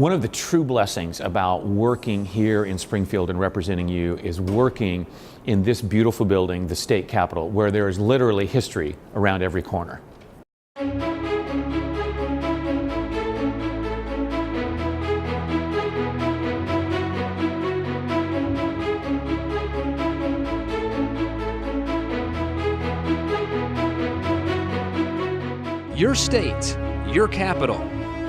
One of the true blessings about working here in Springfield and representing you is working in this beautiful building, the state capitol, where there is literally history around every corner. Your state, your capital.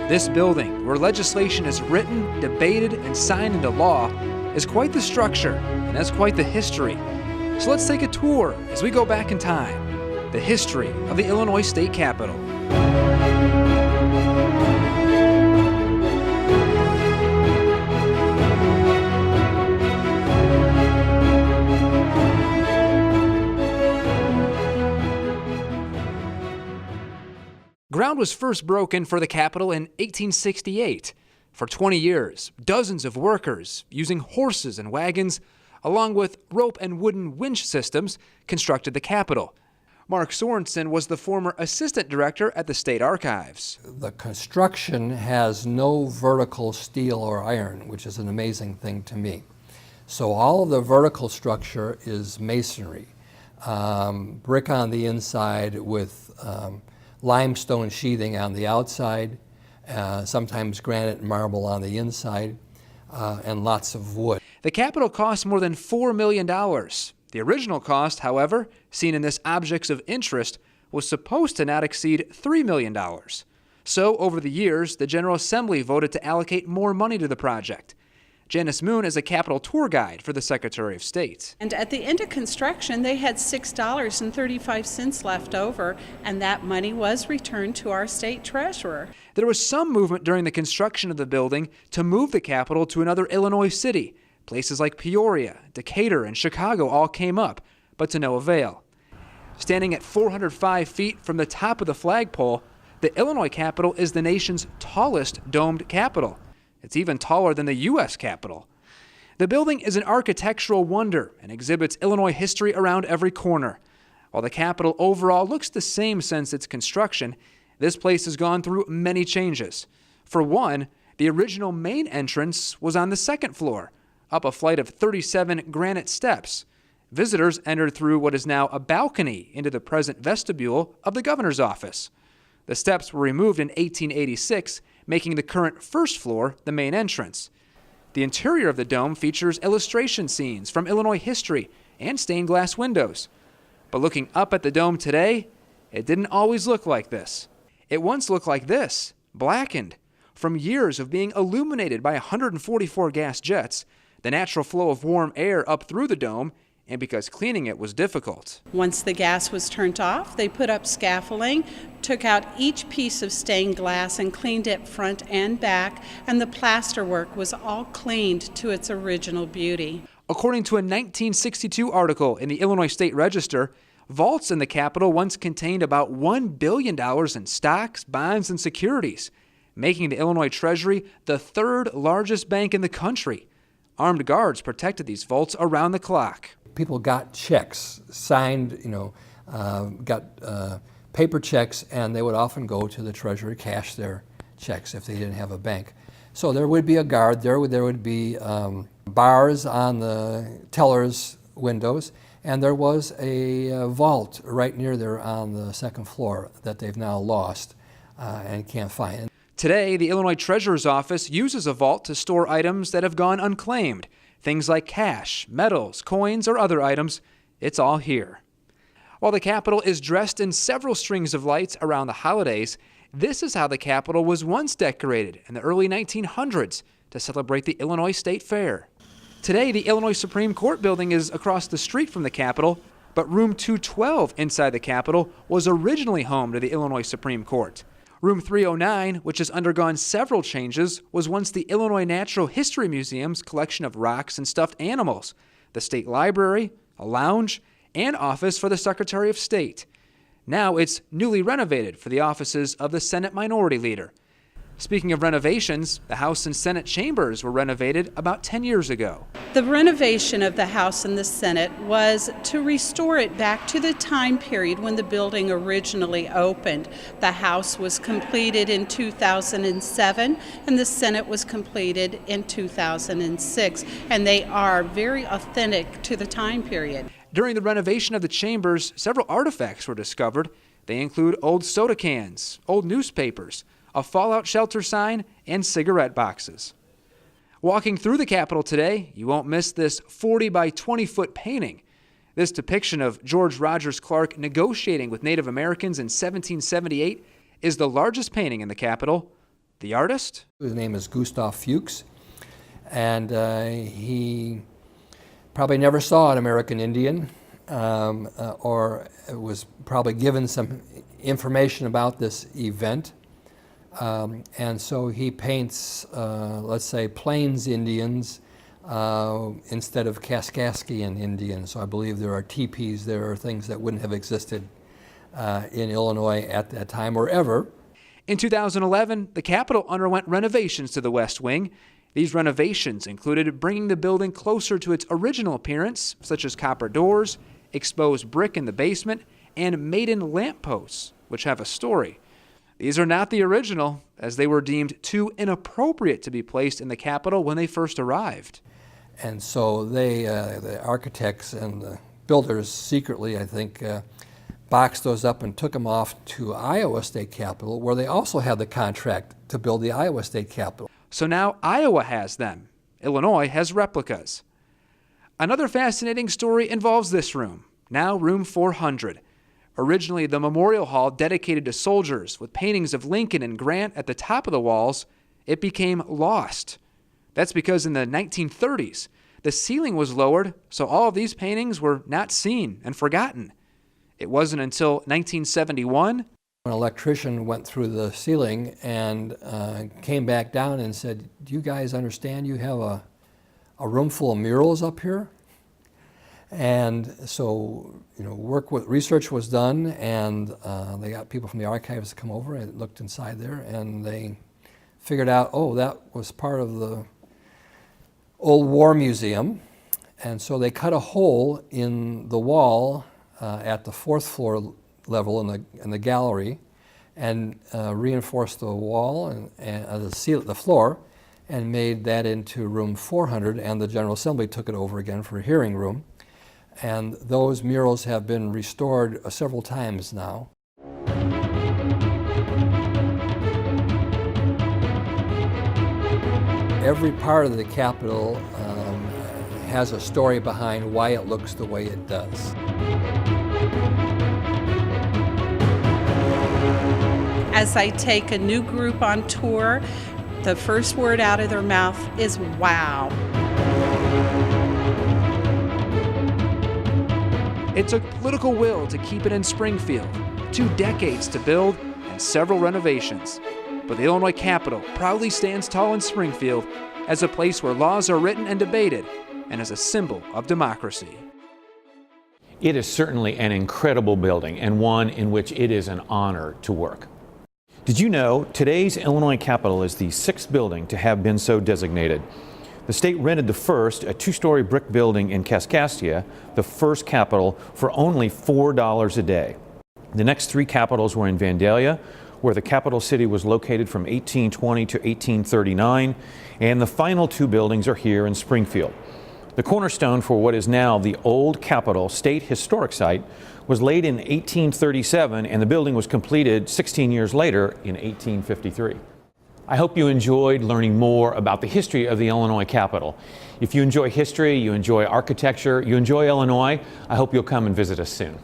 This building, where legislation is written, debated, and signed into law, is quite the structure and has quite the history. So let's take a tour as we go back in time. The history of the Illinois State Capitol. Ground was first broken for the Capitol in 1868. For 20 years, dozens of workers, using horses and wagons, along with rope and wooden winch systems, constructed the Capitol. Mark Sorensen was the former assistant director at the State Archives. The construction has no vertical steel or iron, which is an amazing thing to me. So all of the vertical structure is masonry, brick on the inside with limestone sheathing on the outside, sometimes granite and marble on the inside, and lots of wood. The Capitol cost more than $4 million. The original cost, however, seen in this Objects of Interest, was supposed to not exceed $3 million. So, over the years, the General Assembly voted to allocate more money to the project. Janice Moon is a Capitol tour guide for the Secretary of State. And at the end of construction, they had $6.35 left over, and that money was returned to our state treasurer. There was some movement during the construction of the building to move the Capitol to another Illinois city. Places like Peoria, Decatur, and Chicago all came up, but to no avail. Standing at 405 feet from the top of the flagpole, the Illinois Capitol is the nation's tallest domed capitol. It's even taller than the U.S. Capitol. The building is an architectural wonder and exhibits Illinois history around every corner. While the Capitol overall looks the same since its construction, this place has gone through many changes. For one, the original main entrance was on the second floor, up a flight of 37 granite steps. Visitors entered through what is now a balcony into the present vestibule of the governor's office. The steps were removed in 1886, making the current first floor the main entrance. The interior of the dome features illustration scenes from Illinois history and stained glass windows. But looking up at the dome today, it didn't always look like this. It once looked like this, blackened. From years of being illuminated by 144 gas jets, the natural flow of warm air up through the dome, and because cleaning it was difficult. Once the gas was turned off, they put up scaffolding, took out each piece of stained glass and cleaned it front and back, and the plasterwork was all cleaned to its original beauty. According to a 1962 article in the Illinois State Register, vaults in the Capitol once contained about $1 billion in stocks, bonds, and securities, making the Illinois Treasury the third largest bank in the country. Armed guards protected these vaults around the clock. People got checks, signed, got paper checks, and they would often go to the treasury, cash their checks if they didn't have a bank. So there would be a guard, there would be bars on the teller's windows, and there was a vault right near there on the second floor that they've now lost and can't find. Today, the Illinois Treasurer's Office uses a vault to store items that have gone unclaimed. Things like cash, metals, coins, or other items. It's all here. While the Capitol is dressed in several strings of lights around the holidays, this is how the Capitol was once decorated in the early 1900s to celebrate the Illinois State Fair. Today, the Illinois Supreme Court building is across the street from the Capitol, but room 212 inside the Capitol was originally home to the Illinois Supreme Court. Room 309, which has undergone several changes, was once the Illinois Natural History Museum's collection of rocks and stuffed animals, the state library, a lounge, and office for the Secretary of State. Now it's newly renovated for the offices of the Senate Minority Leader. Speaking of renovations, the House and Senate chambers were renovated about 10 years ago. The renovation of the House and the Senate was to restore it back to the time period when the building originally opened. The House was completed in 2007 and the Senate was completed in 2006, and they are very authentic to the time period. During the renovation of the chambers, several artifacts were discovered. They include old soda cans, old newspapers, a fallout shelter sign, and cigarette boxes. Walking through the Capitol today, you won't miss this 40 by 20 foot painting. This depiction of George Rogers Clark negotiating with Native Americans in 1778 is the largest painting in the Capitol. The artist? His name is Gustav Fuchs, and he probably never saw an American Indian, or was probably given some information about this event. And so he paints, let's say, Plains Indians instead of Kaskaskian Indians. So I believe there are teepees, there are things that wouldn't have existed in Illinois at that time or ever. In 2011, the Capitol underwent renovations to the West Wing. These renovations included bringing the building closer to its original appearance, such as copper doors, exposed brick in the basement, and maiden lampposts, which have a story. These are not the original, as they were deemed too inappropriate to be placed in the Capitol when they first arrived. And so they, the architects and the builders secretly, I think, boxed those up and took them off to Iowa State Capitol, where they also had the contract to build the Iowa State Capitol. So now Iowa has them. Illinois has replicas. Another fascinating story involves this room, now room 400. Originally the memorial hall dedicated to soldiers with paintings of Lincoln and Grant at the top of the walls, it became lost. That's because in the 1930s, the ceiling was lowered, so all of these paintings were not seen and forgotten. It wasn't until 1971 an electrician went through the ceiling and came back down and said, "Do you guys understand you have a room full of murals up here?" And so, research was done, and they got people from the archives to come over and looked inside there, and they figured out, oh, that was part of the old war museum. And so they cut a hole in the wall at the 4th floor level in the gallery, and reinforced the wall and the floor, and made that into room 400, and the General Assembly took it over again for a hearing room. And those murals have been restored several times now. Every part of the Capitol has a story behind why it looks the way it does. As I take a new group on tour, the first word out of their mouth is wow. It took political will to keep it in Springfield, 2 decades to build, and several renovations. But the Illinois Capitol proudly stands tall in Springfield as a place where laws are written and debated, and as a symbol of democracy. It is certainly an incredible building, and one in which it is an honor to work. Did you know today's Illinois Capitol is the 6th building to have been so designated? The state rented the first, a 2-story brick building in Kaskaskia, the first Capitol, for only $4 a day. The next 3 Capitols were in Vandalia, where the capital city was located from 1820 to 1839, and the final 2 buildings are here in Springfield. The cornerstone for what is now the old Capitol State Historic Site was laid in 1837, and the building was completed 16 years later in 1853. I hope you enjoyed learning more about the history of the Illinois Capitol. If you enjoy history, you enjoy architecture, you enjoy Illinois, I hope you'll come and visit us soon.